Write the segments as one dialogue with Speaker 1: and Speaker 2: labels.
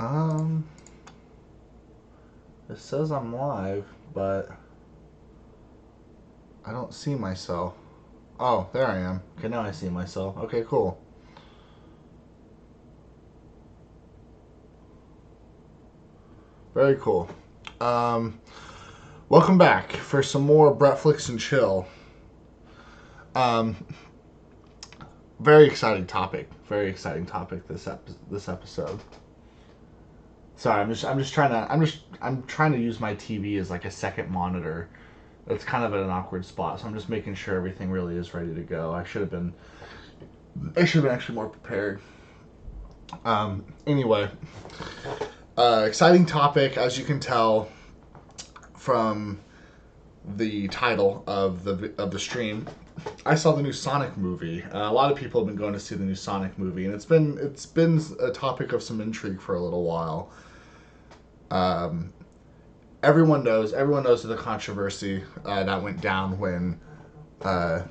Speaker 1: Um, it says I'm live, but I don't see myself. Oh, there I am. Okay, now I see myself. Okay, cool. Very cool. Um, welcome back for some more Bretflix and chill. Um, very exciting topic. Very exciting topic this episode. Sorry, I'm trying to use my TV as like a second monitor. It's kind of at an awkward spot, so I'm just making sure everything really is ready to go. I should have been actually more prepared. Anyway, exciting topic, as you can tell from the title of the stream. I saw the new Sonic movie. A lot of people have been going to see the new Sonic movie, and it's been a topic of some intrigue for a little while. Um, everyone knows the controversy that went down when. Uh,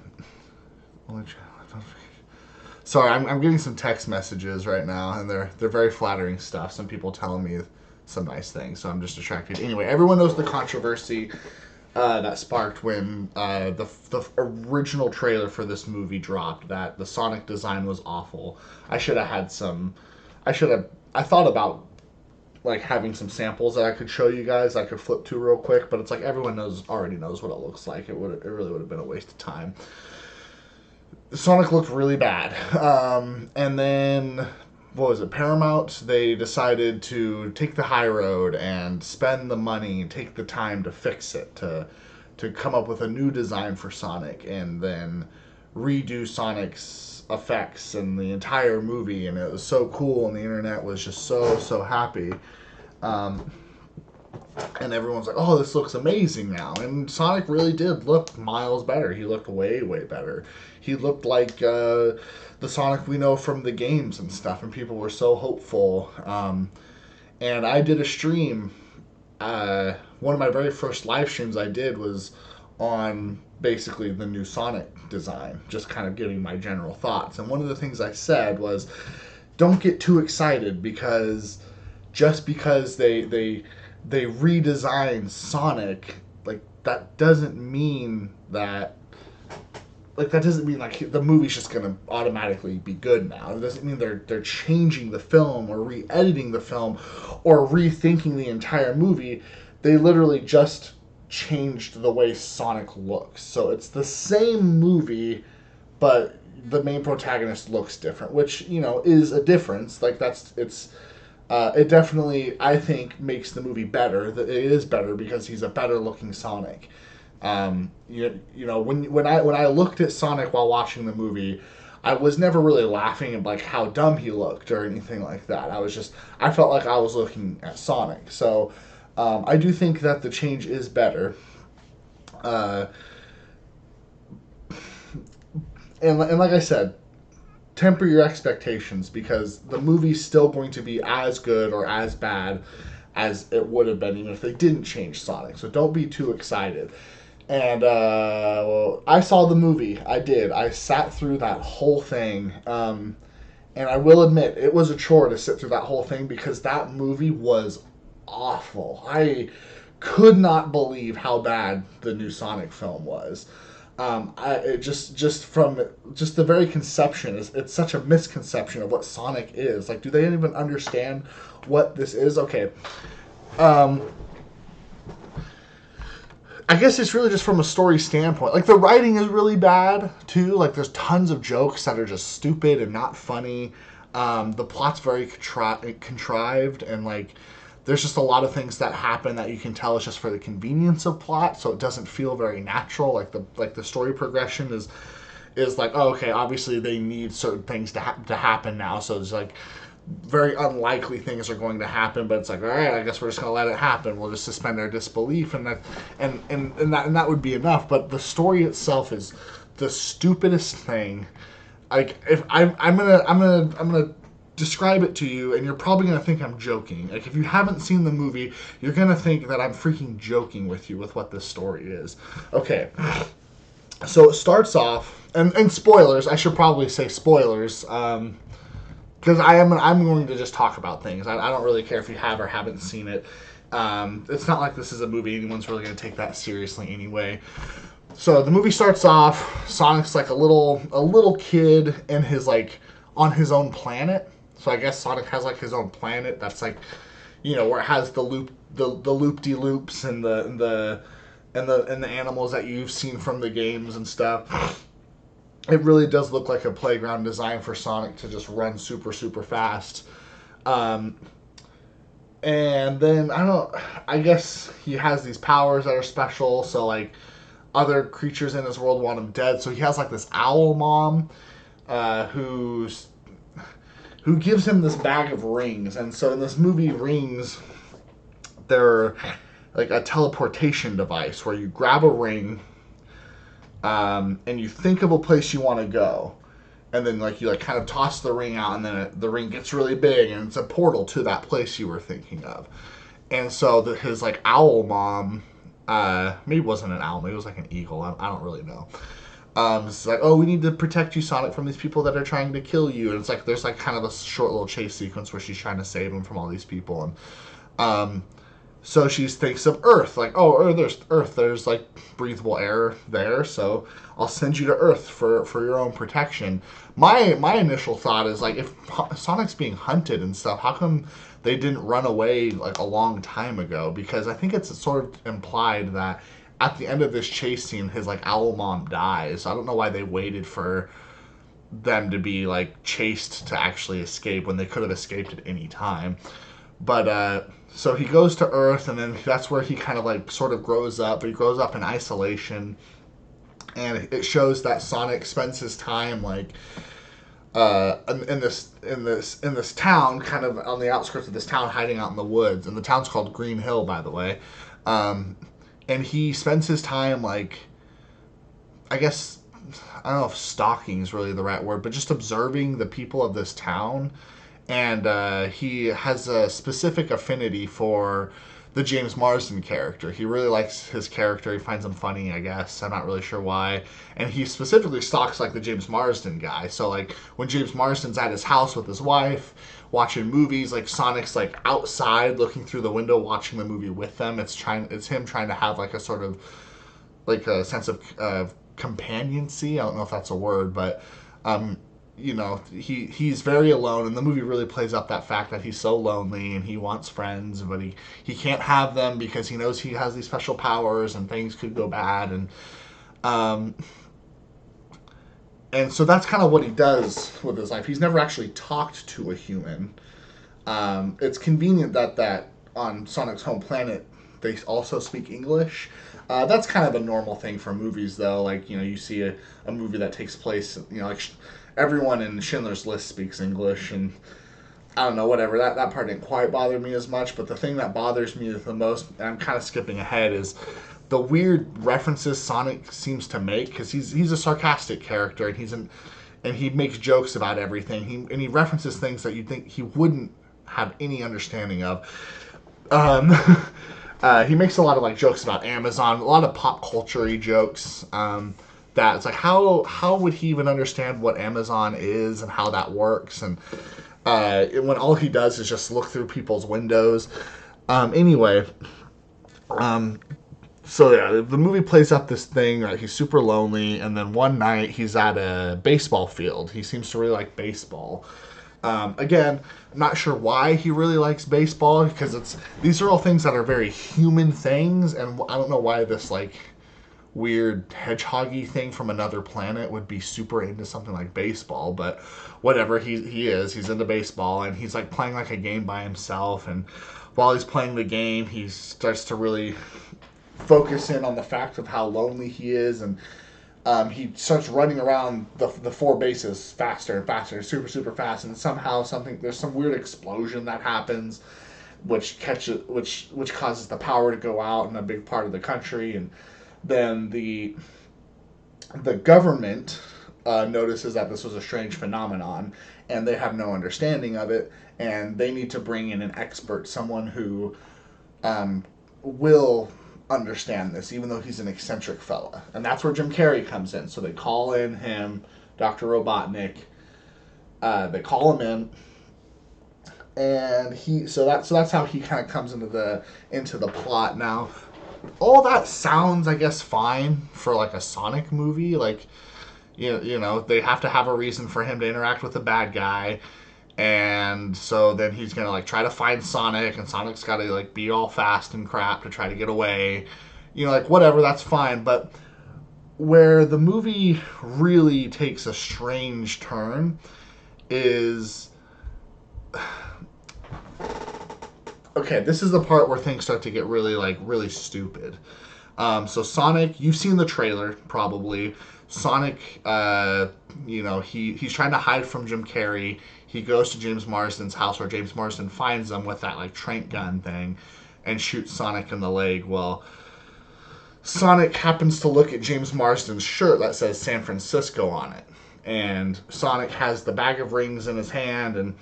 Speaker 1: Sorry, I'm getting some text messages right now, and they're very flattering stuff. Some people telling me some nice things, so I'm just distracted. Anyway, everyone knows the controversy that sparked when the original trailer for this movie dropped. That the Sonic design was awful. I should have had some. I thought about like having some samples that I could show you guys. I could flip to real quick, but it's like everyone already knows what it looks like. It really would have been a waste of time. Sonic looked really bad. And then, what was it, Paramount? They decided to take the high road and spend the money, take the time to fix it, to come up with a new design for Sonic, and then redo Sonic's effects and the entire movie. And it was so cool, and the internet was just so happy. Um, and everyone's like, "Oh, this looks amazing now." And Sonic really did look miles better. He looked way better. He looked like the Sonic we know from the games and stuff. And people were so hopeful. And I did a stream. One of my very first live streams I did was on basically the new Sonic design, just kind of giving my general thoughts. And one of the things I said was, don't get too excited because just because they redesigned Sonic, like that doesn't mean that like the movie's just gonna automatically be good now. It doesn't mean they're changing the film or re-editing the film or rethinking the entire movie. They literally just changed the way Sonic looks. So it's the same movie, but the main protagonist looks different, which is a difference. Like it definitely, I think, makes the movie better. It is better because he's a better looking Sonic. When I looked at Sonic while watching the movie, I was never really laughing at like how dumb he looked or anything like that. I felt like I was looking at Sonic. So I do think that the change is better. And like I said, temper your expectations because the movie's still going to be as good or as bad as it would have been even if they didn't change Sonic. So don't be too excited. And well, I saw the movie. I did. I sat through that whole thing. And I will admit, it was a chore to sit through that whole thing because that movie was awful. I could not believe how bad the new Sonic film was. Just from the very conception, it's such a misconception of what Sonic is. Like, do they even understand what this is? Okay. I guess it's really just from a story standpoint. Like, the writing is really bad, too. Like, there's tons of jokes that are just stupid and not funny. The plot's very contrived, and, like, there's just a lot of things that happen that you can tell is just for the convenience of plot, so it doesn't feel very natural. Like the story progression is like, oh, okay, obviously they need certain things to happen now, so it's like very unlikely things are going to happen, but it's like, all right, I guess we're just gonna let it happen. We'll just suspend our disbelief, and that would be enough. But the story itself is the stupidest thing. Like, if I'm gonna describe it to you, and you're probably gonna think I'm joking. Like, if you haven't seen the movie, you're gonna think that I'm freaking joking with you with what this story is. Okay, so it starts off, and spoilers. I should probably say spoilers. because I'm going to just talk about things. I don't really care if you have or haven't seen it. It's not like this is a movie anyone's really going to take that seriously anyway. So the movie starts off. Sonic's like a little kid in his like on his own planet. So I guess Sonic has like his own planet that's like, where it has the loop-de-loops and the animals that you've seen from the games and stuff. It really does look like a playground designed for Sonic to just run super, super fast. And then, I guess he has these powers that are special, so, like, other creatures in his world want him dead. So he has, like, this owl mom who gives him this bag of rings. And so in this movie, rings, they're, like, a teleportation device where you grab a ring, and you think of a place you want to go, and then you kind of toss the ring out, and then the ring gets really big, and it's a portal to that place you were thinking of. And so his like owl mom, maybe it wasn't an owl, maybe it was like an eagle. I don't really know. It's like, oh, we need to protect you, Sonic, from these people that are trying to kill you. And it's like there's like kind of a short little chase sequence where she's trying to save him from all these people, and so she thinks of Earth, like, oh, there's Earth, there's like breathable air there, so I'll send you to Earth for your own protection. My initial thought is like, if Sonic's being hunted and stuff, how come they didn't run away like a long time ago? Because I think it's sort of implied that at the end of this chase scene, his like owl mom dies. I don't know why they waited for them to be like chased to actually escape when they could have escaped at any time. But so he goes to Earth, and then that's where he kind of like sort of grows up. But he grows up in isolation, and it shows that Sonic spends his time like in this town, kind of on the outskirts of this town, hiding out in the woods. And the town's called Green Hill, by the way. And he spends his time like, I guess, I don't know if stalking is really the right word, but just observing the people of this town. And he has a specific affinity for the James Marsden character. He really likes his character. He finds him funny, I guess. I'm not really sure why. And he specifically stalks like the James Marsden guy. So like when James Marsden's at his house with his wife, watching movies, like Sonic's like outside looking through the window watching the movie with them. It's him trying to have like a sort of like a sense of companioncy. I don't know if that's a word, but he's very alone, and the movie really plays up that fact that he's so lonely and he wants friends, but he can't have them because he knows he has these special powers and things could go bad, and so that's kind of what he does with his life. He's never actually talked to a human. It's convenient that on Sonic's home planet they also speak English. That's kind of a normal thing for movies, though. Like, you see a movie that takes place, like everyone in Schindler's List speaks English, and I don't know, whatever. That part didn't quite bother me as much, but the thing that bothers me the most, and I'm kind of skipping ahead, is the weird references Sonic seems to make, because he's a sarcastic character, and he makes jokes about everything. He references things that you'd think he wouldn't have any understanding of. He makes a lot of like jokes about Amazon, a lot of pop culture-y jokes. That it's like, how would he even understand what Amazon is and how that works? And when all he does is just look through people's windows. Anyway, so yeah, the movie plays up this thing that he's super lonely, and then one night he's at a baseball field. He seems to really like baseball. Again, I'm not sure why he really likes baseball, because these are all things that are very human things, and I don't know why this like weird hedgehoggy thing from another planet would be super into something like baseball, but whatever. He's into baseball, and he's like playing like a game by himself, and while he's playing the game he starts to really focus in on the fact of how lonely he is, and he starts running around the four bases faster and faster, super, super fast, and somehow there's some weird explosion that happens, which causes the power to go out in a big part of the country, and then the government notices that this was a strange phenomenon, and they have no understanding of it, and they need to bring in an expert, someone who will understand this, even though he's an eccentric fella. And that's where Jim Carrey comes in. So they call in him, Dr. Robotnik. They call him in, And that's how he kind of comes into the plot. Now, all that sounds, I guess, fine for like a Sonic movie. Like, you know, they have to have a reason for him to interact with the bad guy. And so then he's gonna like try to find Sonic, and Sonic's gotta like be all fast and crap to try to get away. You know, like whatever, that's fine. But where the movie really takes a strange turn is, okay, this is the part where things start to get really stupid. So Sonic, you've seen the trailer probably. Sonic, you know, he's trying to hide from Jim Carrey. He goes to James Marsden's house, where James Marsden finds him with that like trank gun thing and shoots Sonic in the leg. Well, Sonic happens to look at James Marsden's shirt that says San Francisco on it. And Sonic has the bag of rings in his hand, and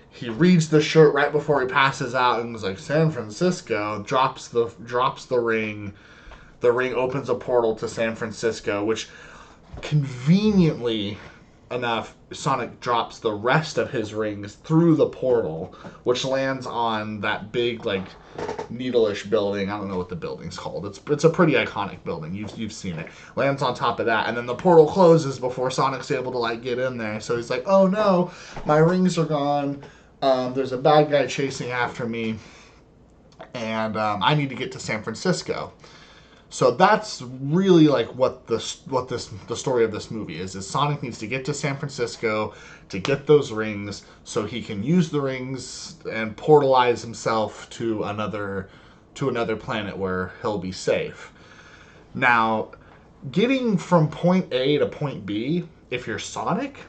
Speaker 1: he reads the shirt right before he passes out and is like, San Francisco, drops the ring. The ring opens a portal to San Francisco, which conveniently enough, Sonic drops the rest of his rings through the portal, which lands on that big, like, needle-ish building. I don't know what the building's called. It's a pretty iconic building. You've seen it. Lands on top of that, and then the portal closes before Sonic's able to, like, get in there. So he's like, oh no, my rings are gone. There's a bad guy chasing after me, and I need to get to San Francisco. So that's really like what the story of this movie is Sonic needs to get to San Francisco to get those rings so he can use the rings and portalize himself to another planet where he'll be safe. Now, getting from point A to point B, if you're Sonic,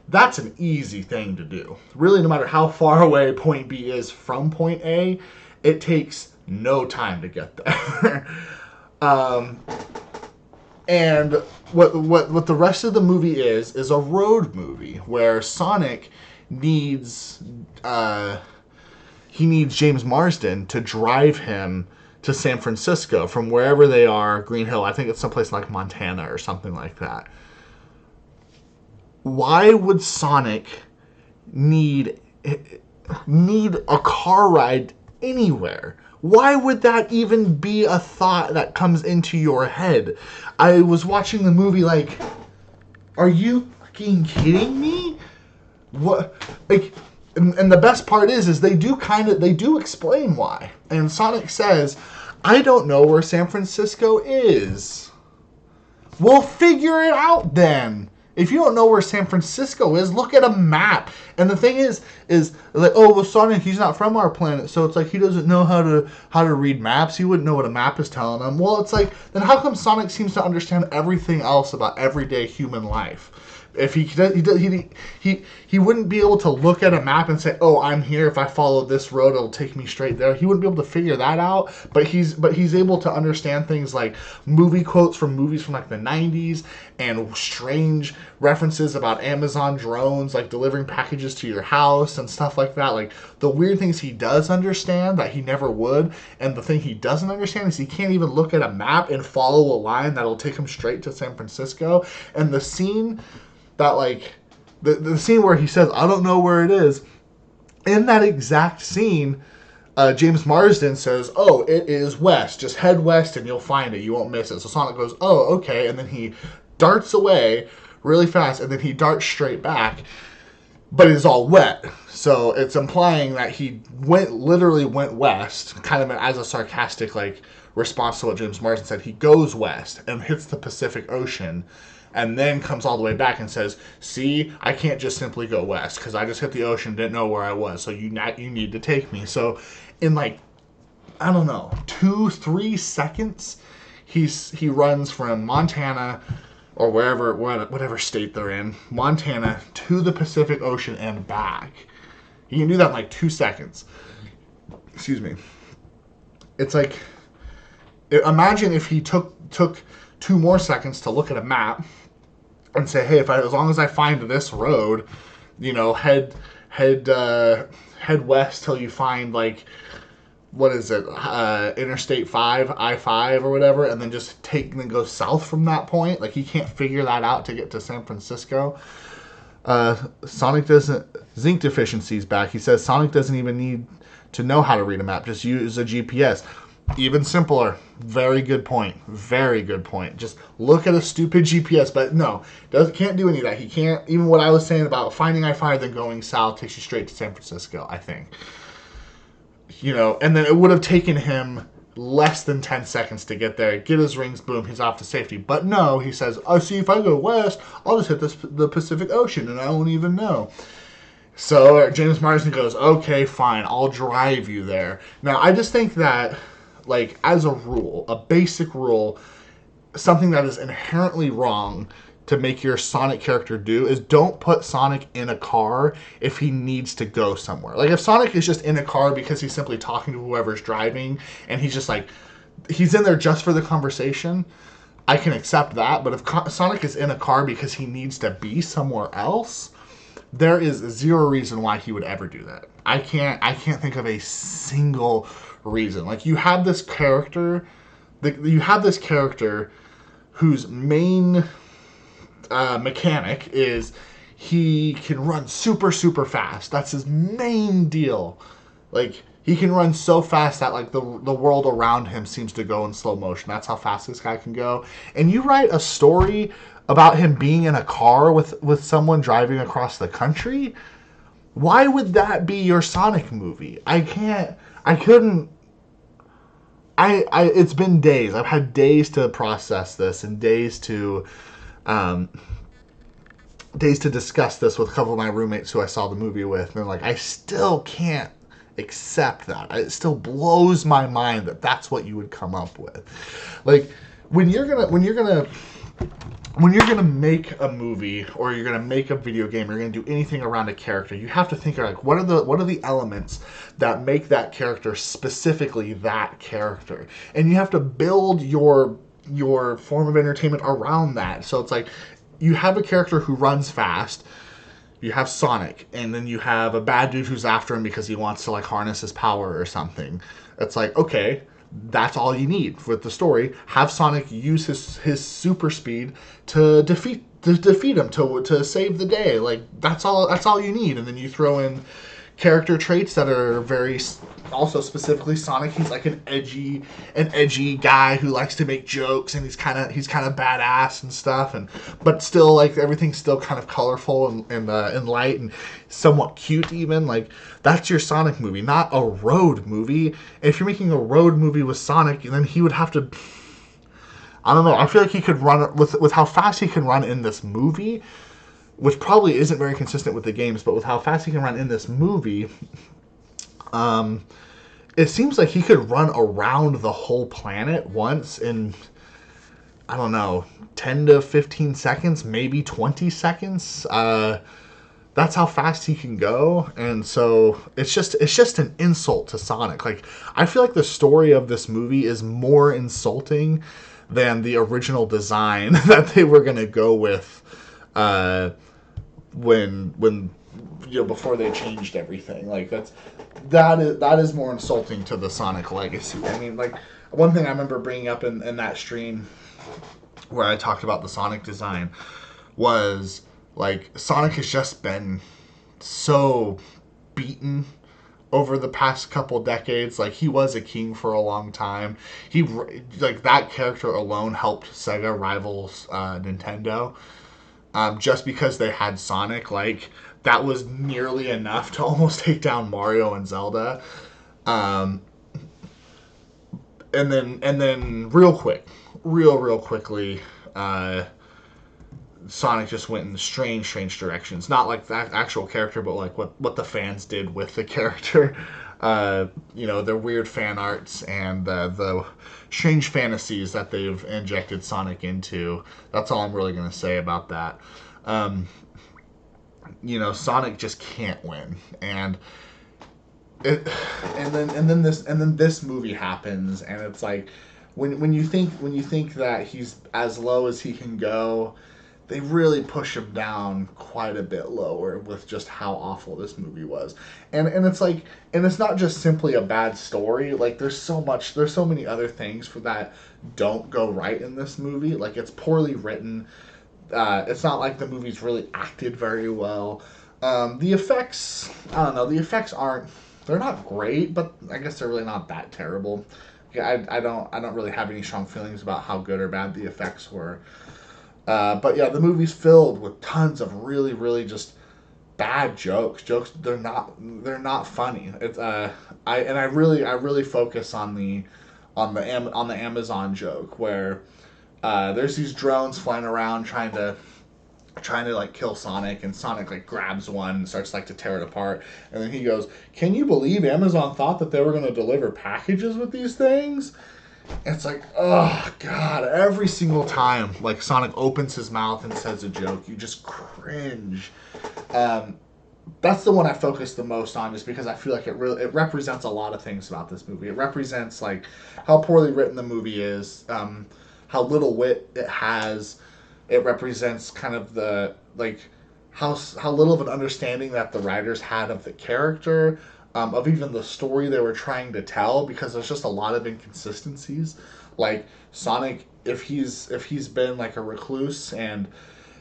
Speaker 1: that's an easy thing to do. Really, no matter how far away point B is from point A, it takes no time to get there. And what the rest of the movie is a road movie where Sonic needs James Marsden to drive him to San Francisco from wherever they are, Green Hill. I think it's someplace like Montana or something like that. Why would Sonic need a car ride anywhere? Why would that even be a thought that comes into your head? I was watching the movie like, are you fucking kidding me? What? Like, and the best part is they do explain why. And Sonic says, I don't know where San Francisco is. We'll figure it out then. If you don't know where San Francisco is, look at a map. And the thing is like, oh, well, Sonic, he's not from our planet, so it's like he doesn't know how to read maps. He wouldn't know what a map is telling him. Well, it's like, then how come Sonic seems to understand everything else about everyday human life? If he wouldn't be able to look at a map and say, oh, I'm here. If I follow this road, it'll take me straight there. He wouldn't be able to figure that out. But he's able to understand things like movie quotes from movies from like the 90s and strange references about Amazon drones, like delivering packages to your house and stuff like that. Like the weird things he does understand that he never would. And the thing he doesn't understand is he can't even look at a map and follow a line that'll take him straight to San Francisco. And the scene that, like, the scene where he says, I don't know where it is, in that exact scene, James Marsden says, oh, it is west. Just head west and you'll find it. You won't miss it. So Sonic goes, oh, okay. And then he darts away really fast, and then he darts straight back, but it's all wet. So it's implying that he literally went west, kind of as a sarcastic, like, response to what James Marsden said. He goes west and hits the Pacific Ocean, and then comes all the way back and says, see, I can't just simply go west because I just hit the ocean, didn't know where I was, so you need to take me. So in, like, I don't know, 2-3 seconds, he runs from Montana or whatever state they're in, Montana, to the Pacific Ocean and back. He can do that in like 2 seconds. Excuse me. It's like, imagine if he took 2 more seconds to look at a map and say, hey, as long as I find this road, you know, head west till you find, like, what is it, Interstate 5, I-5 or whatever, and then go south from that point. Like, he can't figure that out to get to San Francisco. Sonic doesn't. Zinc deficiency's back. He says Sonic doesn't even need to know how to read a map. Just use a GPS. Even simpler. Very good point. Very good point. Just look at a stupid GPS. But no, can't do any of that. He can't. Even what I was saying about finding I-5 then going south takes you straight to San Francisco, I think. And then it would have taken him less than 10 seconds to get there, get his rings, boom, he's off to safety. But no, he says, oh, see, if I go west, I'll just hit the Pacific Ocean, and I won't even know. So James Marsden goes, okay, fine, I'll drive you there. Now, I just think that, like, as a rule, a basic rule, something that is inherently wrong to make your Sonic character do is don't put Sonic in a car if he needs to go somewhere. Like, if Sonic is just in a car because he's simply talking to whoever's driving and he's just like, he's in there just for the conversation, I can accept that. But if Sonic is in a car because he needs to be somewhere else, there is zero reason why he would ever do that. I can't think of a single reason. Like, you have this character whose main mechanic is he can run super, super fast. That's his main deal. Like, he can run so fast that, like, the world around him seems to go in slow motion. That's how fast this guy can go. And you write a story about him being in a car with someone driving across the country? Why would that be your Sonic movie? It's been days. I've had days to process this and days to discuss this with a couple of my roommates who I saw the movie with. And they're like, I still can't accept that. It still blows my mind that that's what you would come up with. Like, when you're gonna make a movie or you're gonna make a video game or you're gonna do anything around a character, you have to think, like, what are the elements that make that character specifically that character, and you have to build your form of entertainment around that. So it's like, you have a character who runs fast, you have Sonic, and then you have a bad dude who's after him because he wants to, like, harness his power or something. It's like, okay, that's all you need with the story. Have Sonic use his super speed to defeat him, to save the day. Like, that's all you need. And then you throw in character traits that are very, also specifically Sonic. He's like an edgy guy who likes to make jokes, and he's kind of badass and stuff, but still, like, everything's still kind of colorful and light and somewhat cute even. Like, that's your Sonic movie, not a road movie. If you're making a road movie with Sonic, then he would have to, I don't know, I feel like he could run with how fast he can run in this movie, which probably isn't very consistent with the games, but with how fast he can run in this movie, it seems like he could run around the whole planet once in, I don't know, 10 to 15 seconds, maybe 20 seconds. That's how fast he can go. And so it's just an insult to Sonic. Like, I feel like the story of this movie is more insulting than the original design that they were going to go with when before they changed everything. Like, that is more insulting to the Sonic legacy. I mean, like, one thing I remember bringing up in that stream where I talked about the Sonic design was, like, Sonic has just been so beaten over the past couple decades. Like, he was a king for a long time. That character alone helped Sega rivals Nintendo. Just because they had Sonic, like, that was nearly enough to almost take down Mario and Zelda. And then real quickly, Sonic just went in strange directions. Not like that actual character, but like what the fans did with the character. Their weird fan arts and the strange fantasies that they've injected Sonic into. That's all I'm really going to say about that. Sonic just can't win, and then this movie happens, and it's like, when you think that he's as low as he can go, they really push him down quite a bit lower with just how awful this movie was. And it's like, and it's not just simply a bad story. Like, there's so many other things for that don't go right in this movie. Like, it's poorly written. It's not like the movie's really acted very well. The effects, I don't know. The effects aren't. They're not great, but I guess they're really not that terrible. Yeah, I don't really have any strong feelings about how good or bad the effects were. But yeah, the movie's filled with tons of really, really just bad jokes. Jokes they're not funny. It's I really focus on the Amazon joke where there's these drones flying around trying to like kill Sonic, and Sonic like grabs one and starts like to tear it apart, and then he goes, "Can you believe Amazon thought that they were going to deliver packages with these things?" And it's like, oh god, every single time like Sonic opens his mouth and says a joke, you just cringe. That's the one I focus the most on, just because I feel like it represents a lot of things about this movie. It represents like how poorly written the movie is, how little wit it has. It represents kind of the like how little of an understanding that the writers had of the character, of even the story they were trying to tell, because there's just a lot of inconsistencies. Like Sonic, if he's been like a recluse and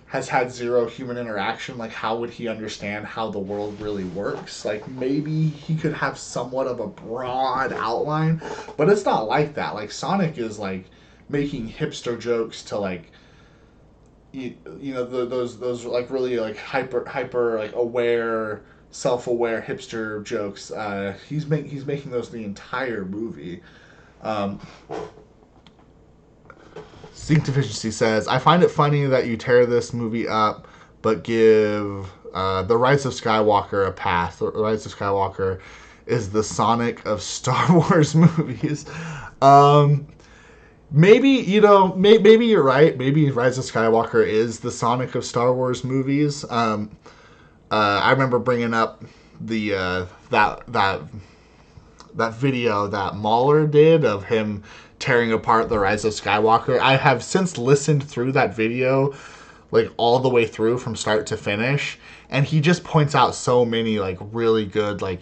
Speaker 1: has had zero human interaction, like how would he understand how the world really works? Like maybe he could have somewhat of a broad outline, but it's not like that. Like Sonic is like making hipster jokes to like you know those like really like hyper like aware, self-aware hipster jokes. He's making those the entire movie. um Sync Deficiency says, I find it funny that you tear this movie up, but give The Rise of Skywalker a pass. The Rise of Skywalker is the Sonic of Star Wars movies. Maybe, maybe you're right. Maybe Rise of Skywalker is the Sonic of Star Wars movies. I remember bringing up the that video that Mahler did of him tearing apart The Rise of Skywalker. I have since listened through that video, like all the way through from start to finish, and he just points out so many like really good like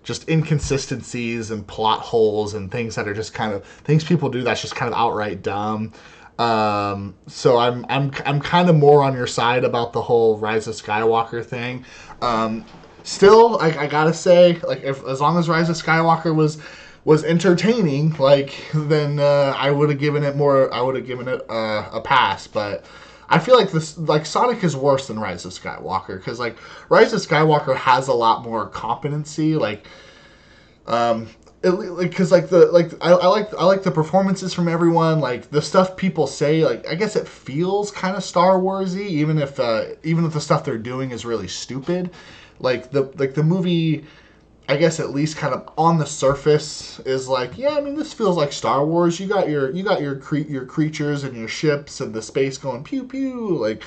Speaker 1: just inconsistencies and plot holes and things that are just kind of things people do that's just kind of outright dumb. So I'm kind of more on your side about the whole Rise of Skywalker thing. Still, I gotta say, like as long as Rise of Skywalker was entertaining, like then I would have given it more. I would have given it a pass, but I feel like this like Sonic is worse than Rise of Skywalker, because like Rise of Skywalker has a lot more competency, because I like the performances from everyone, like the stuff people say, like I guess it feels kind of Star Warsy, even if the stuff they're doing is really stupid. Like the movie, I guess at least kind of on the surface is like, yeah, I mean this feels like Star Wars. You got your creatures and your ships and the space going pew pew. Like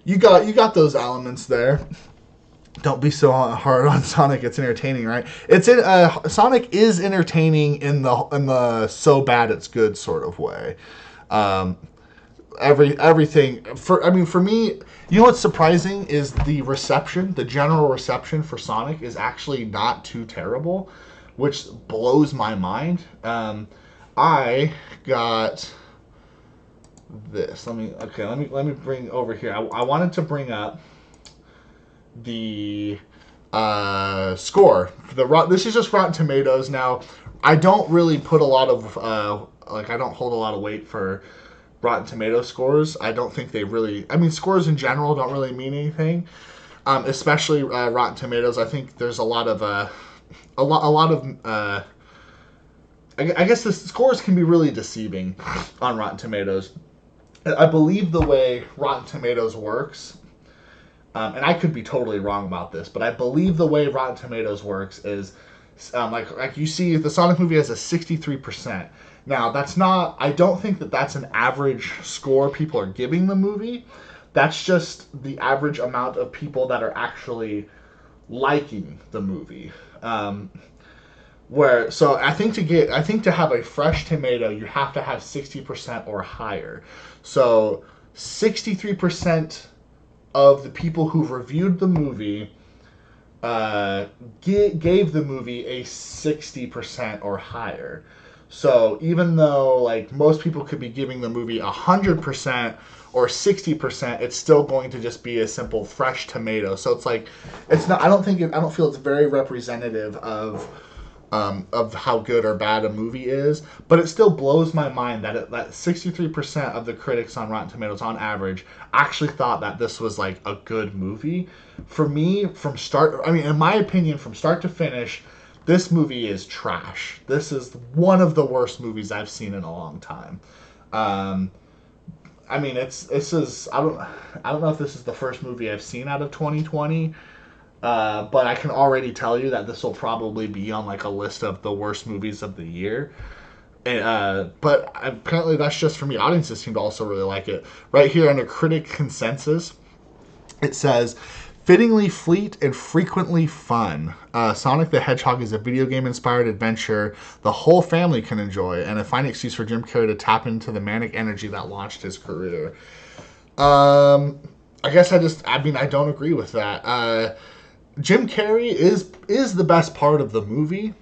Speaker 1: you got those elements there. Don't be so hard on Sonic. It's entertaining, right? Sonic is entertaining in the so bad it's good sort of way. Everything for me, you know what's surprising is the general reception for Sonic is actually not too terrible, which blows my mind. I got this. Let me bring over here. I wanted to bring up the score. This is just Rotten Tomatoes. Now, I don't really put a lot of I don't hold a lot of weight for Rotten Tomatoes scores. I don't think they really. I mean, scores in general don't really mean anything, especially Rotten Tomatoes. I think there's a lot of I guess the scores can be really deceiving on Rotten Tomatoes. I believe the way Rotten Tomatoes works, and I could be totally wrong about this, but I believe the way Rotten Tomatoes works is like you see the Sonic movie has a 63%. Now that's not. I don't think that's an average score people are giving the movie. That's just the average amount of people that are actually liking the movie. I think to have a fresh tomato, you have to have 60% or higher. So 63% of the people who've reviewed the movie gave the movie a 60% or higher. So even though like most people could be giving the movie 100% or 60%, it's still going to just be a simple fresh tomato. So it's like it's not. I don't feel it's very representative of how good or bad a movie is, but it still blows my mind that that 63% of the critics on Rotten Tomatoes on average actually thought that this was like a good movie. For me, in my opinion, from start to finish, this movie is trash. This is one of the worst movies I've seen in a long time. Um, I don't know if this is the first movie I've seen out of 2020. But I can already tell you that this will probably be on like a list of the worst movies of the year. But apparently that's just for me. Audiences seem to also really like it. Right here under Critic Consensus, it says, fittingly fleet and frequently fun. Sonic the Hedgehog is a video game-inspired adventure the whole family can enjoy, and a fine excuse for Jim Carrey to tap into the manic energy that launched his career. I guess I don't agree with that. Jim Carrey is the best part of the movie.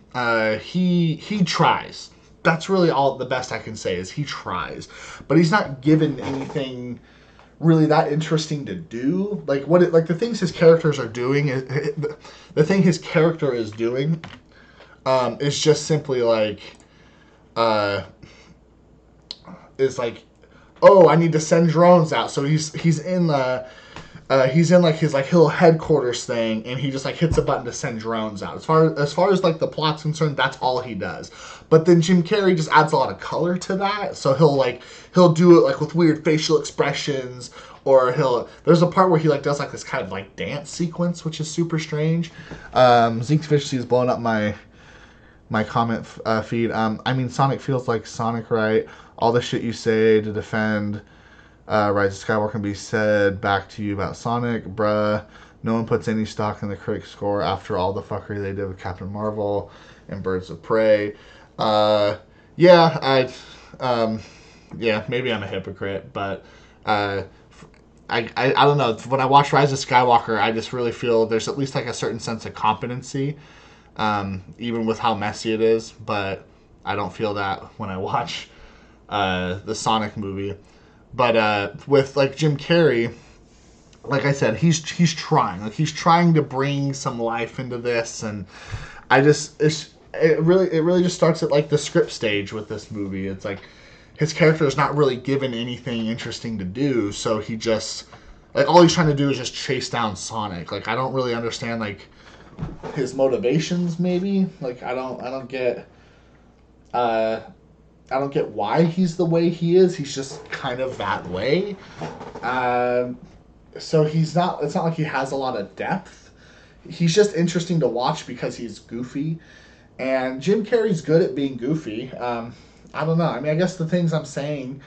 Speaker 1: He tries. That's really all the best I can say is he tries, but he's not given anything really that interesting to do. Like the things his characters are doing the thing his character is doing is just simply is like, oh, I need to send drones out. So he's in like his like little headquarters thing, and he just like hits a button to send drones out. As far as like the plot's concerned, that's all he does. But then Jim Carrey just adds a lot of color to that. So he'll do it like with weird facial expressions, or there's a part where he like does like this kind of like dance sequence, which is super strange. Zeke Efficiency is blowing up my comment feed. Sonic feels like Sonic, right? All the shit you say to defend Rise of Skywalker can be said back to you about Sonic, bruh. No one puts any stock in the critic score after all the fuckery they did with Captain Marvel and Birds of Prey. Yeah, maybe I'm a hypocrite, but I don't know. When I watch Rise of Skywalker, I just really feel there's at least like a certain sense of competency, even with how messy it is. But I don't feel that when I watch the Sonic movie. But with like Jim Carrey, like I said, he's trying. Like he's trying to bring some life into this, and it really just starts at like the script stage with this movie. It's like his character is not really given anything interesting to do, so he just like all he's trying to do is just chase down Sonic. Like I don't really understand like his motivations. Maybe like I don't get why he's the way he is. He's just kind of that way. So it's not like he has a lot of depth. He's just interesting to watch because he's goofy. And Jim Carrey's good at being goofy. I don't know. I mean, I guess the things I'm saying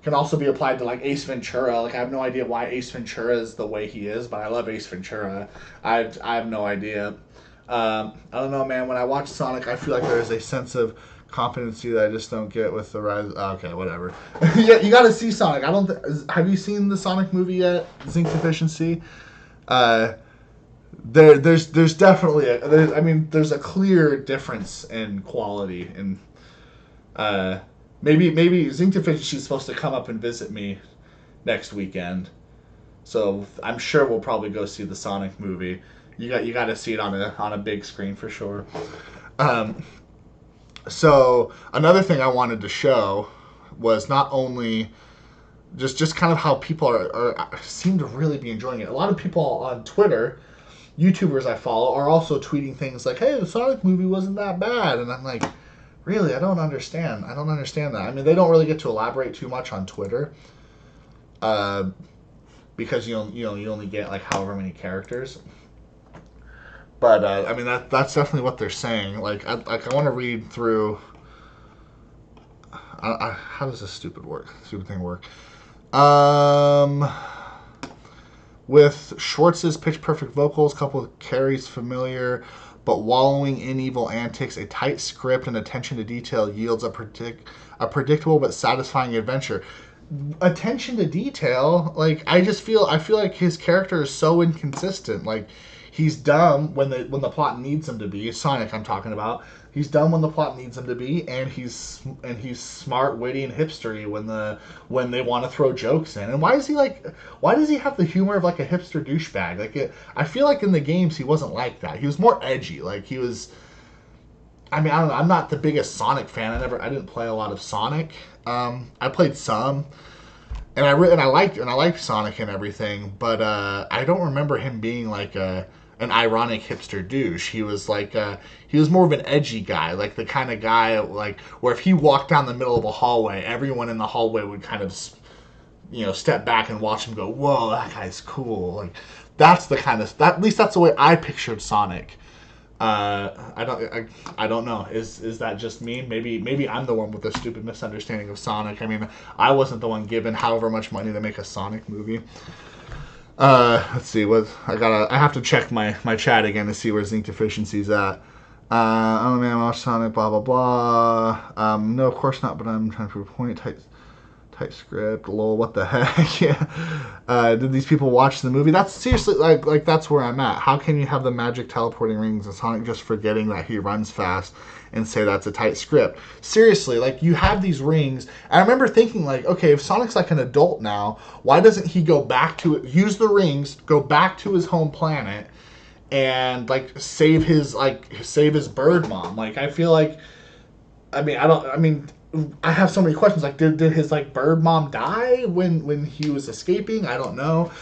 Speaker 1: can also be applied to like Ace Ventura. Like I have no idea why Ace Ventura is the way he is, but I love Ace Ventura. I have no idea. I don't know, man. When I watch Sonic, I feel like there is a sense of competency that I just don't get with the rise. Okay, whatever. Yeah, you got to see Sonic. Have you seen the Sonic movie yet? Zinc Deficiency. There's definitely there's a clear difference in quality, and maybe Zinc Deficiency is supposed to come up and visit me next weekend, so I'm sure we'll probably go see the Sonic movie. You got to see it on a big screen for sure. So another thing I wanted to show was not only just kind of how people seem to really be enjoying it. A lot of people on Twitter, YouTubers I follow, are also tweeting things like, "Hey, the Sonic movie wasn't that bad," and I'm like, really? I don't understand that. I mean, they don't really get to elaborate too much on Twitter, because you only get like however many characters. But that's definitely what they're saying. Like I want to read through. How does this stupid thing work? With Schwartz's pitch perfect vocals, coupled with Carrey's familiar but wallowing in evil antics, a tight script and attention to detail yields a predictable but satisfying adventure. Attention to detail, like I feel like his character is so inconsistent. Like He's dumb when the plot needs him to be. Sonic, I'm talking about. He's dumb when the plot needs him to be, and he's smart, witty, and hipstery when they want to throw jokes in. And why does he have the humor of like a hipster douchebag? I feel like in the games he wasn't like that. He was more edgy. Like he was. I mean, I don't know. I'm not the biggest Sonic fan. I didn't play a lot of Sonic. I played some, and I liked Sonic and everything. But I don't remember him being like an ironic hipster douche. He was he was more of an edgy guy, like the kind of guy like where if he walked down the middle of a hallway, everyone in the hallway would kind of step back and watch him go, whoa, that guy's cool. Like that's the kind of at least that's the way I pictured Sonic. I don't know. Is that just me? Maybe I'm the one with a stupid misunderstanding of Sonic. I mean, I wasn't the one given however much money to make a Sonic movie. Let's see I have to check my chat again to see where Zinc Deficiency's at. Oh man, I watched Sonic, blah blah blah. No, of course not. But I'm trying to prove a point. Tight script. Lol. What the heck? Yeah. Did these people watch the movie? That's seriously like that's where I'm at. How can you have the magic teleporting rings and Sonic just forgetting that he runs fast and say that's a tight script? Seriously, like you have these rings. I remember thinking like, okay, if Sonic's like an adult now, why doesn't he go back to use the rings, go back to his home planet, and like save his bird mom? Like I feel like, I have so many questions. Like, did his like bird mom die when he was escaping? I don't know.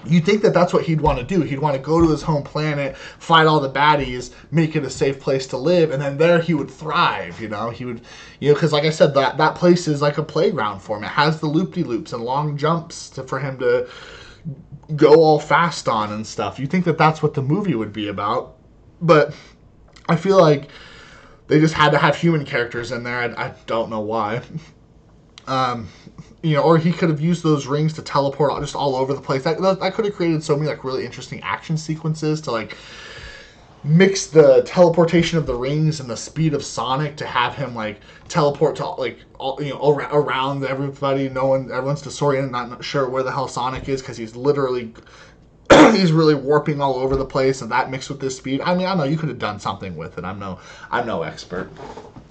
Speaker 1: You'd think that that's what he'd want to do. He'd want to go to his home planet, fight all the baddies, make it a safe place to live, and then there he would thrive. He would, because like I said, that place is like a playground for him. It has the loop-de-loops and long jumps for him to go all fast on and stuff. You'd think that that's what the movie would be about, but I feel like they just had to have human characters in there. I don't know why. Or he could have used those rings to teleport just all over the place. That could have created so many like really interesting action sequences to like mix the teleportation of the rings and the speed of Sonic to have him like teleport to like around everybody. Everyone's disoriented, not sure where the hell Sonic is because he's literally he's really warping all over the place, and that mixed with this speed. I mean, I know you could have done something with it. I'm no expert.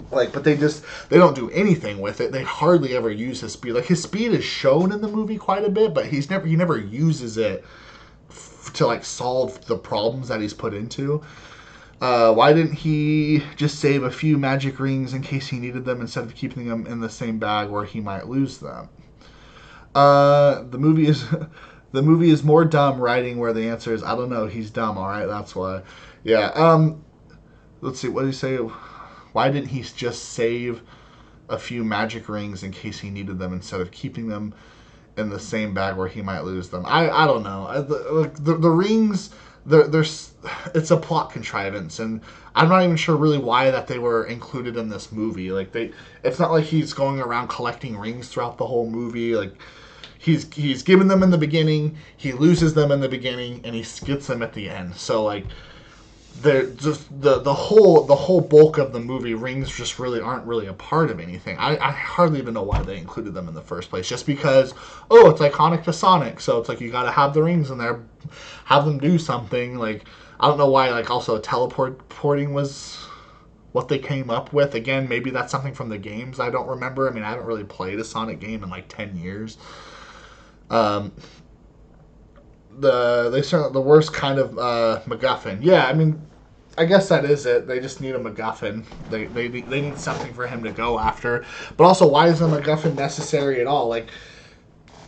Speaker 1: But they don't do anything with it. They hardly ever use his speed. Like his speed is shown in the movie quite a bit, but he never uses it to like solve the problems that he's put into. Why didn't he just save a few magic rings in case he needed them instead of keeping them in the same bag where he might lose them? The movie is more dumb writing where the answer is, I don't know, he's dumb, alright, that's why. Yeah, let's see, what did he say? Why didn't he just save a few magic rings in case he needed them instead of keeping them in the same bag where he might lose them? I don't know. The rings, it's a plot contrivance, and I'm not even sure really why that they were included in this movie. It's not like he's going around collecting rings throughout the whole movie. Like, he's given them in the beginning, he loses them in the beginning, and he gets them at the end. So like, they're just the whole bulk of the movie, rings just aren't really a part of anything. I hardly even know why they included them in the first place. Just because, it's iconic to Sonic, so it's like you got to have the rings in there, have them do something. Like, I don't know why. Like, also teleporting was what they came up with. Again, maybe that's something from the games I don't remember. I mean, I haven't really played a Sonic game in like 10 years. They start the worst kind of MacGuffin. Yeah, I mean, I guess that is it. They just need a MacGuffin. They need something for him to go after. But also, why is a MacGuffin necessary at all? Like,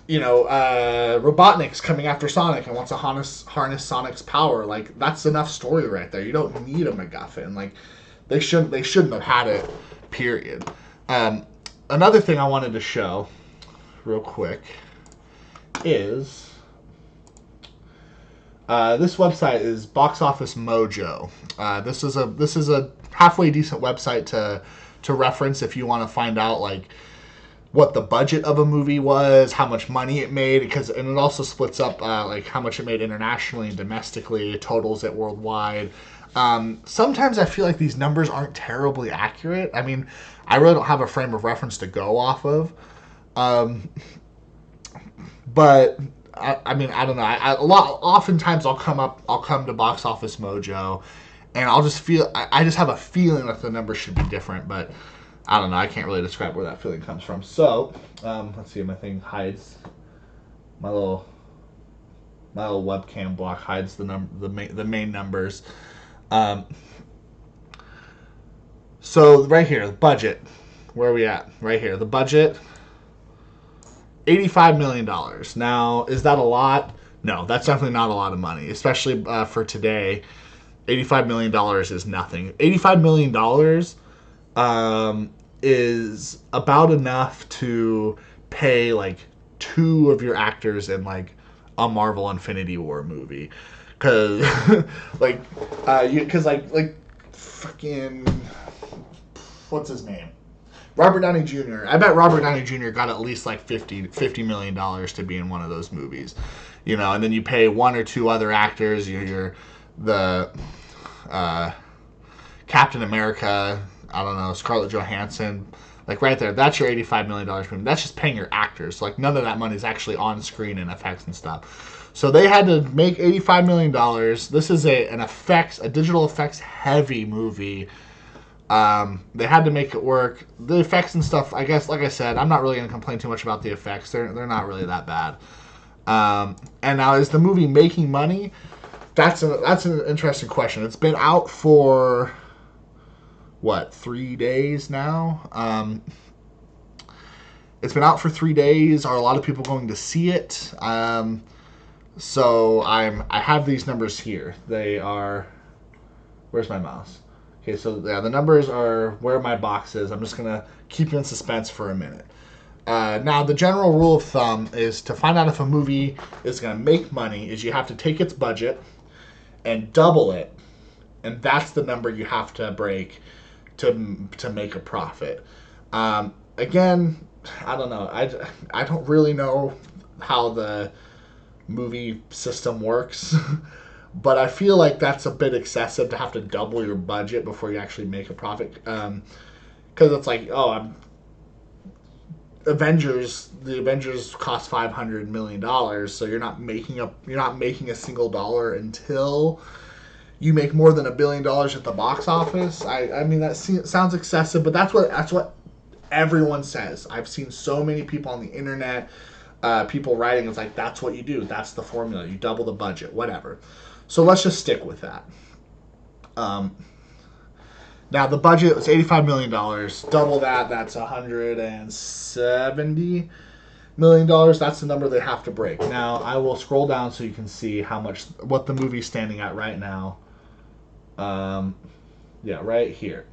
Speaker 1: Robotnik's coming after Sonic and wants to harness Sonic's power. Like, that's enough story right there. You don't need a MacGuffin. Like, they shouldn't have had it. Period. Another thing I wanted to show, real quick, is this website is Box Office Mojo. This is a halfway decent website to reference if you want to find out like what the budget of a movie was, how much money it made, and it also splits up like how much it made internationally and domestically, totals it worldwide. Sometimes I feel like these numbers aren't terribly accurate. I mean, I really don't have a frame of reference to go off of. But I mean, I don't know. Oftentimes I'll come to Box Office Mojo, and I'll just feel, I just have a feeling that the numbers should be different, but I don't know. I can't really describe where that feeling comes from. So, let's see. My thing hides my little webcam block hides the main numbers. So right here, the budget. Where are we at? Right here, the budget. $85 million. Now, is that a lot? No, that's definitely not a lot of money, especially for today. $85 million is nothing. $85 million is about enough to pay like 2 of your actors in like a Marvel Infinity War movie. Cause like fucking, what's his name? Robert Downey Jr. I bet Robert Downey Jr. got at least like $50 million to be in one of those movies, you know. And then you pay 1 or 2 other actors. You're the Captain America. I don't know, Scarlett Johansson. Like right there, that's your $85 million movie. That's just paying your actors. Like none of that money is actually on screen and effects and stuff. So they had to make $85 million. This is a digital effects heavy movie. They had to make it work. The effects and stuff, I guess, like I said, I'm not really going to complain too much about the effects. They're not really that bad. And now, is the movie making money? That's an interesting question. It's been out for, 3 days now? It's been out for 3 days. Are a lot of people going to see it? So I have these numbers here. They are, where's my mouse? Okay, so yeah, the numbers are where my box is. I'm just going to keep you in suspense for a minute. Now, the general rule of thumb is to find out if a movie is going to make money is you have to take its budget and double it, and that's the number you have to break to make a profit. Again, I don't know. I don't really know how the movie system works. But I feel like that's a bit excessive to have to double your budget before you actually make a profit. Because it's like, the Avengers cost $500 million, so you're not making a single dollar until you make more than $1 billion at the box office. I mean, that sounds excessive, but that's what everyone says. I've seen so many people on the internet, people writing, it's like, that's what you do. That's the formula. You double the budget, whatever. So let's just stick with that. Now, the budget was $85 million. Double that, that's $170 million. That's the number they have to break. Now, I will scroll down so you can see what the movie's standing at right now. Right here.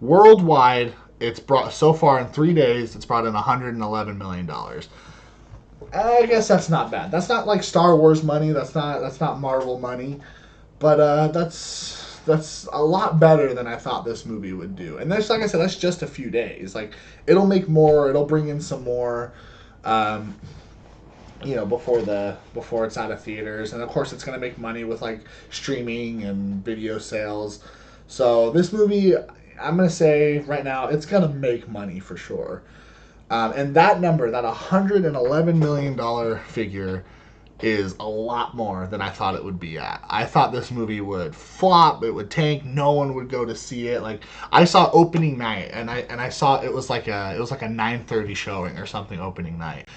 Speaker 1: Worldwide, it's brought, so far in 3 days, it's brought in $111 million. I guess that's not bad. That's not like Star Wars money. That's not Marvel money, but that's a lot better than I thought this movie would do. And that's, like I said, that's just a few days. Like, it'll make more. It'll bring in some more, before it's out of theaters. And of course, it's gonna make money with like streaming and video sales. So this movie, I'm gonna say right now, it's gonna make money for sure. And that number, that $111 million figure, is a lot more than I thought it would be at. I thought this movie would flop, it would tank, no one would go to see it. Like, I saw opening night, and I saw it was like a 9:30 showing or something opening night.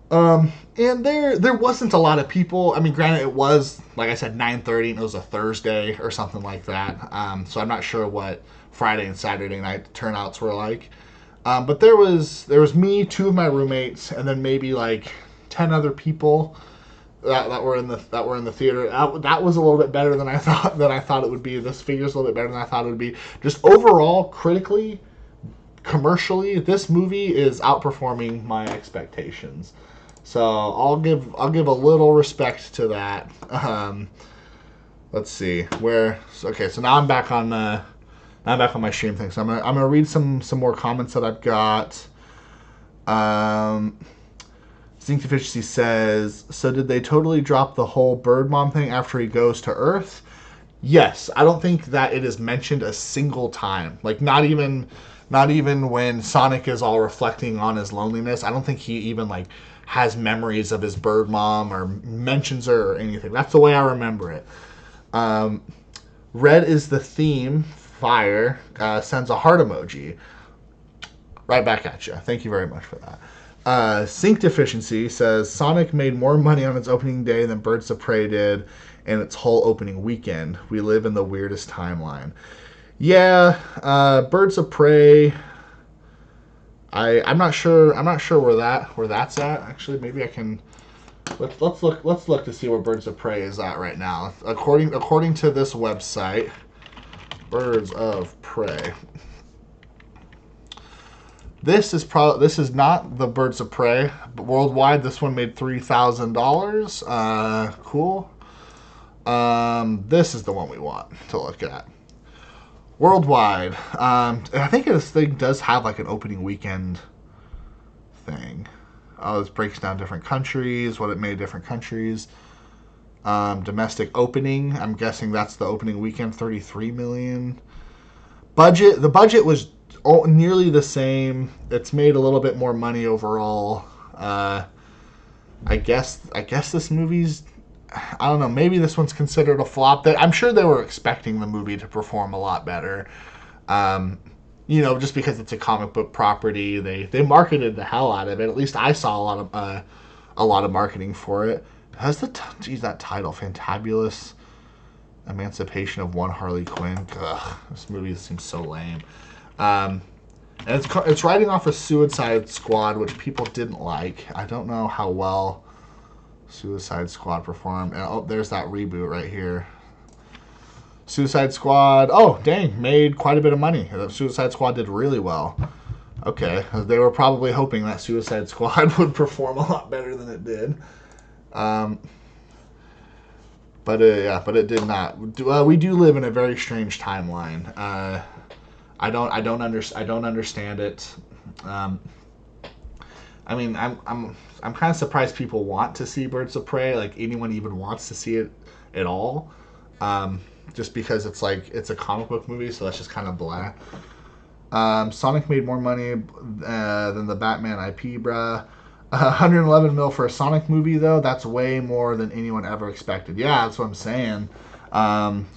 Speaker 1: And there wasn't a lot of people. I mean, granted, it was, like I said, 9:30, and it was a Thursday or something like that. So I'm not sure what Friday and Saturday night turnouts were like. But there was me, 2 of my roommates, and then maybe like 10 other people that were in the theater. That was a little bit better than I thought it would be. This figure's a little bit better than I thought it would be. Just overall, critically, commercially, this movie is outperforming my expectations. So I'll give a little respect to that. Let's see where. Okay, so now I'm back on my stream thing. So I'm gonna read some more comments that I've got. Zinc Deficiency says, so did they totally drop the whole Bird Mom thing after he goes to Earth? Yes, I don't think that it is mentioned a single time. Like, not even when Sonic is all reflecting on his loneliness. I don't think he even like has memories of his bird mom or mentions her or anything. That's the way I remember it. Red is the theme. Fire sends a heart emoji. Right back at you. Thank you very much for that. Sync Deficiency says Sonic made more money on its opening day than Birds of Prey did in its whole opening weekend. We live in the weirdest timeline. Yeah, Birds of Prey. I'm not sure. I'm not sure where that's at. Actually, maybe I can. Let's look to see where Birds of Prey is at right now. According to this website, Birds of Prey. This is not the Birds of Prey, but worldwide this one made $3,000. Cool. This is the one we want to look at. Worldwide, I think this thing does have like an opening weekend thing. Oh, this breaks down different countries, what it made different countries. Domestic opening, I'm guessing that's the opening weekend, 33 million. The budget was nearly the same. It's made a little bit more money overall. I guess this movie's, I don't know, maybe this one's considered a flop. I'm sure they were expecting the movie to perform a lot better. Just because it's a comic book property, they marketed the hell out of it. At least I saw a lot of marketing for it. Has that title, Fantabulous Emancipation of One Harley Quinn. Ugh, this movie seems so lame. And it's riding off of Suicide Squad, which people didn't like. I don't know how well Suicide Squad performed. And, there's that reboot right here. Suicide Squad, made quite a bit of money. Suicide Squad did really well. Okay, they were probably hoping that Suicide Squad would perform a lot better than it did. But it did not. We do live in a very strange timeline. I don't understand it. I'm kind of surprised people want to see Birds of Prey. Like anyone even wants to see it at all. Just because it's a comic book movie, so that's just kind of blah. Sonic made more money than the Batman IP, bruh. 111 mil for a Sonic movie, though. That's way more than anyone ever expected. Yeah, that's what I'm saying.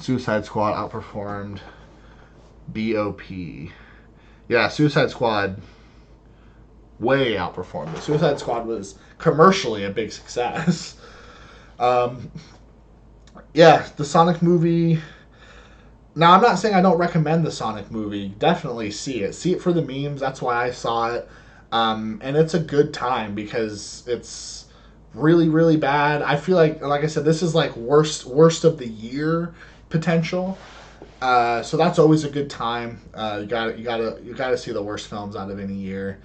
Speaker 1: Suicide Squad outperformed BOP. Yeah, Suicide Squad way outperformed it. Suicide Squad was commercially a big success. Yeah, the Sonic movie. Now, I'm not saying I don't recommend the Sonic movie. Definitely see it. See it for the memes. That's why I saw it. And it's a good time because it's really, really bad. I feel like I said, this is like worst of the year potential. So that's always a good time. You gotta see the worst films out of any year.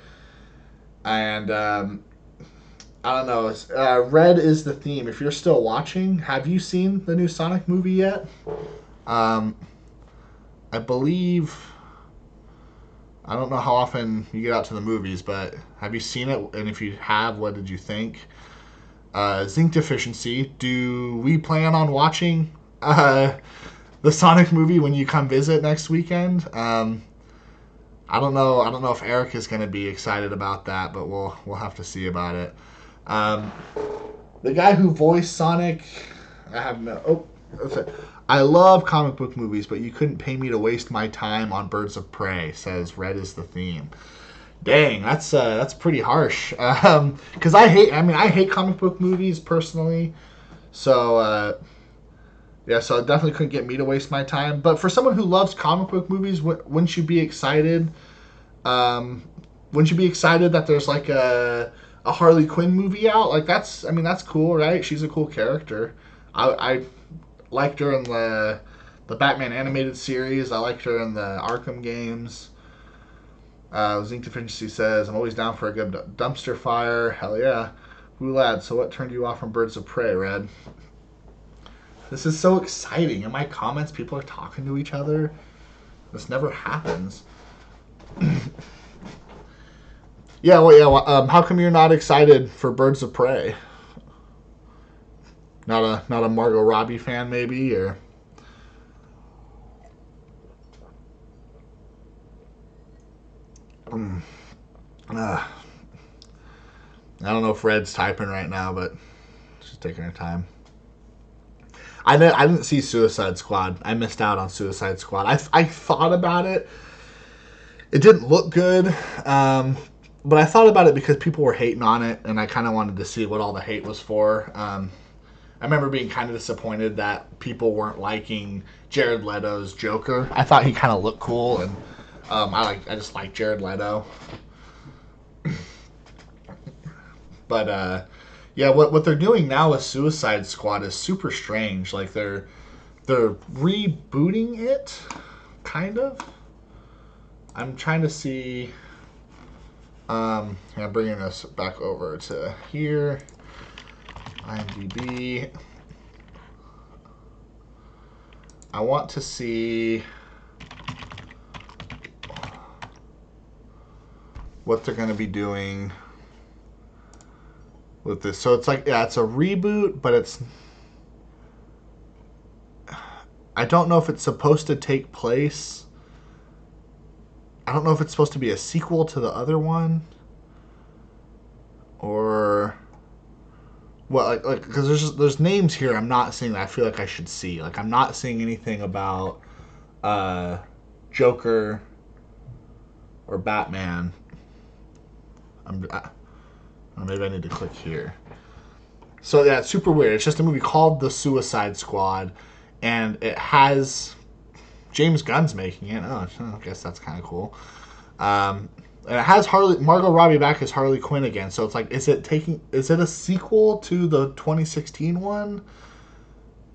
Speaker 1: And I don't know. Red is the theme. If you're still watching, have you seen the new Sonic movie yet? I believe. I don't know how often you get out to the movies, but have you seen it? And if you have, what did you think? Zinc Deficiency. Do we plan on watching the Sonic movie when you come visit next weekend? I don't know. I don't know if Eric is going to be excited about that, but we'll have to see about it. The guy who voiced Sonic, I have no. Oh, okay. I love comic book movies, but you couldn't pay me to waste my time on Birds of Prey. Says Red is the theme. Dang, that's pretty harsh. Because I hate comic book movies personally. So so it definitely couldn't get me to waste my time. But for someone who loves comic book movies, wouldn't you be excited? Wouldn't you be excited that there's like a Harley Quinn movie out? Like that's cool, right? She's a cool character. I liked her in the Batman animated series. I liked her in the Arkham games. Zinc Deficiency says, I'm always down for a good dumpster fire. Hell yeah. Woo lad, so what turned you off from Birds of Prey, Red? This is so exciting. In my comments, people are talking to each other. This never happens. How come you're not excited for Birds of Prey? Not a Margot Robbie fan, maybe, or I don't know if Red's typing right now, but she's taking her time. I didn't see Suicide Squad. I missed out on Suicide Squad. I thought about it. It didn't look good, but I thought about it because people were hating on it, and I kind of wanted to see what all the hate was for. I remember being kind of disappointed that people weren't liking Jared Leto's Joker. I thought he kind of looked cool, and I just like Jared Leto. But yeah, what they're doing now with Suicide Squad is super strange. Like they're rebooting it, kind of. I'm trying to see. I'm bringing us back over to here. IMDb. I want to see what they're going to be doing with this. So it's like, yeah, it's a reboot, but it's... I don't know if it's supposed to take place... I don't know if it's supposed to be a sequel to the other one, or what? Like because there's names here I'm not seeing that I feel like I should see. Like I'm not seeing anything about Joker or Batman. Maybe I need to click here. So yeah, it's super weird. It's just a movie called The Suicide Squad, and it has James Gunn's making it. Oh, I guess that's kind of cool. And it has Margot Robbie back as Harley Quinn again. So it's like, is it a sequel to the 2016 one,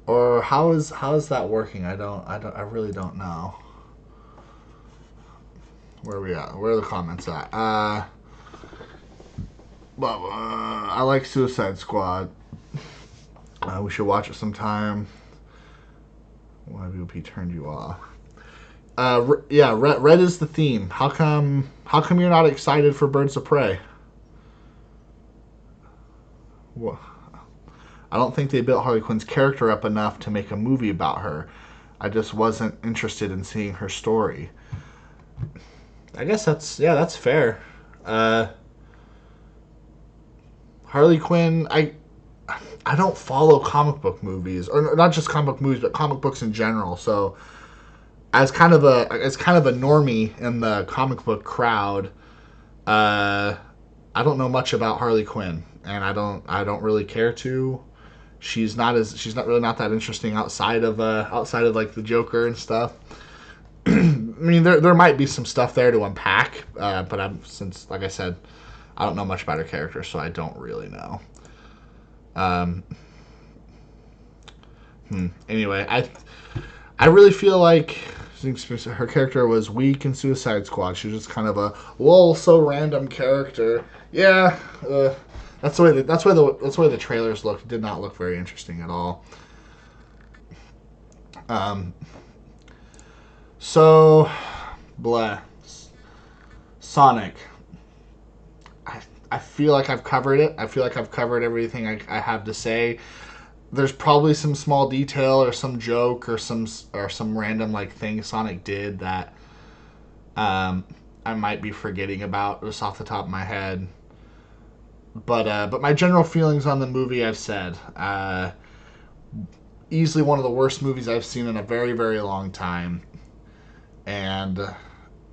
Speaker 1: or how is that working? I really don't know. Where are we at? Where are the comments at? I like Suicide Squad. We should watch it sometime. Why VOP turned you off? Yeah, red is the theme. How come you're not excited for Birds of Prey? Well, I don't think they built Harley Quinn's character up enough to make a movie about her. I just wasn't interested in seeing her story. I guess that's fair. Harley Quinn, I don't follow comic book movies, or not just comic book movies, but comic books in general. So, as kind of a normie in the comic book crowd, I don't know much about Harley Quinn, and I don't really care to. She's not really that interesting outside of like the Joker and stuff. I mean, there might be some stuff there to unpack, but since like I said, I don't know much about her character, so I don't really know. Anyway, I really feel like her character was weak in Suicide Squad. She was just kind of a so random character. Yeah, that's the way the trailers looked. It did not look very interesting at all. So, blah. Sonic. I feel like I've covered it. I feel like I've covered everything I have to say. There's probably some small detail or some joke or some random like thing Sonic did that I might be forgetting about just off the top of my head. But my general feelings on the movie, I've said. Easily one of the worst movies I've seen in a very, very long time. And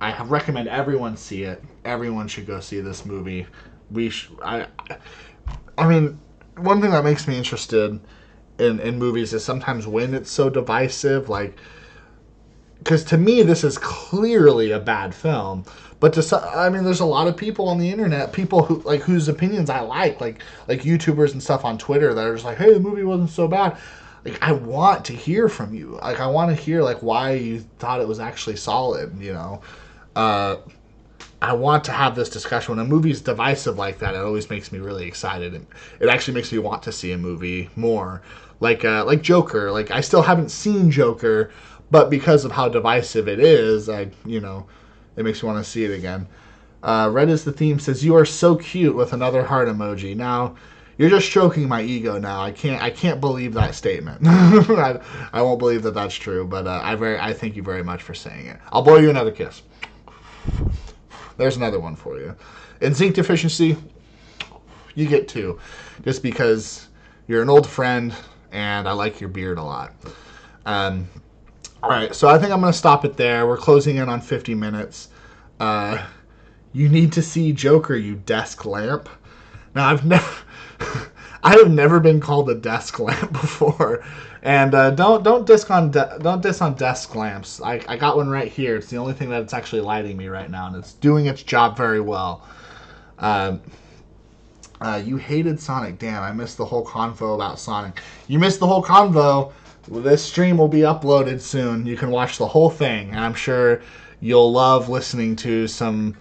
Speaker 1: I recommend everyone see it. Everyone should go see this movie. I mean, one thing that makes me interested in movies is sometimes when it's so divisive, like, because to me this is clearly a bad film, but there's a lot of people on the internet, people who like whose opinions I like YouTubers and stuff on Twitter that are just like, hey, the movie wasn't so bad. Like, I want to hear from you. Like, I want to hear like why you thought it was actually solid. You know, I want to have this discussion. When a movie's divisive like that, it always makes me really excited, and it actually makes me want to see a movie more. Like Joker. Like, I still haven't seen Joker, but because of how divisive it is, it makes me want to see it again. Red is the theme says, "You are so cute," with another heart emoji. Now, you're just stroking my ego. Now, I can't believe that statement. I won't believe that that's true. But I thank you very much for saying it. I'll blow you another kiss. There's another one for you. In zinc deficiency, you get 2, just because you're an old friend and I like your beard a lot. All right, so I think I'm going to stop it there. We're closing in on 50 minutes. You need to see Joker, you desk lamp. Now, I have never been called a desk lamp before, and don't diss on desk lamps. I got one right here. It's the only thing that's actually lighting me right now, and it's doing its job very well. You hated Sonic. Damn, I missed the whole convo about Sonic. You missed the whole convo. Well, this stream will be uploaded soon. You can watch the whole thing, and I'm sure you'll love listening to some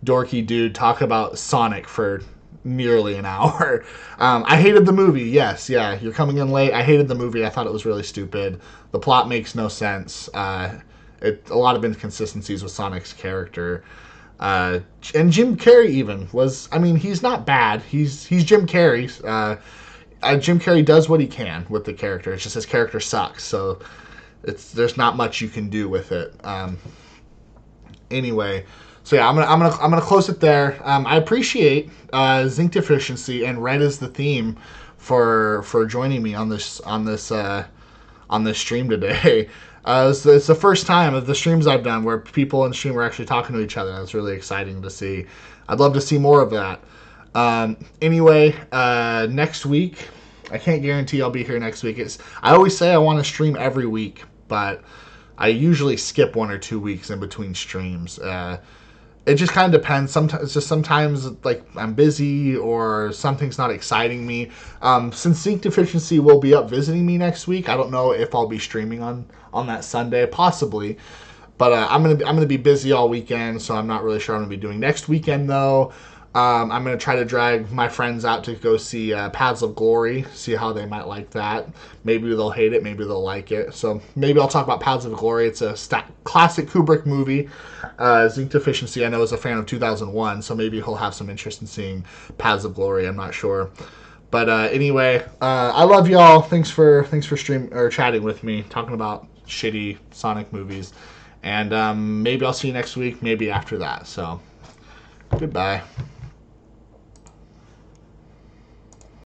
Speaker 1: dorky dude talk about Sonic for nearly an hour. I hated the movie. Yes, yeah, you're coming in late. I hated the movie. I thought it was really stupid. The plot makes no sense. A lot of inconsistencies with Sonic's character. And Jim Carrey even was. I mean, he's not bad. He's Jim Carrey. Jim Carrey does what he can with the character. It's just his character sucks. So there's not much you can do with it. Anyway. So yeah, I'm gonna close it there. I appreciate Zinc Deficiency and Red is the Theme for joining me on this stream today. It's the first time of the streams I've done where people in the stream are actually talking to each other. That's really exciting to see. I'd love to see more of that. Anyway, next week, I can't guarantee I'll be here next week. I always say I want to stream every week, but I usually skip 1 or 2 weeks in between streams. It just kind of depends. Sometimes like I'm busy or something's not exciting me. Since Sync Deficiency will be up visiting me next week, I don't know if I'll be streaming on that Sunday, possibly. But I'm gonna be busy all weekend, so I'm not really sure what I'm gonna be doing next weekend though. I'm going to try to drag my friends out to go see Paths of Glory, see how they might like that. Maybe they'll hate it, maybe they'll like it. So maybe I'll talk about Paths of Glory. It's a classic Kubrick movie. Zinc Deficiency, I know, is a fan of 2001, so maybe he'll have some interest in seeing Paths of Glory. I'm not sure. But anyway, I love y'all. Thanks for chatting with me, talking about shitty Sonic movies. And maybe I'll see you next week, maybe after that. So, goodbye.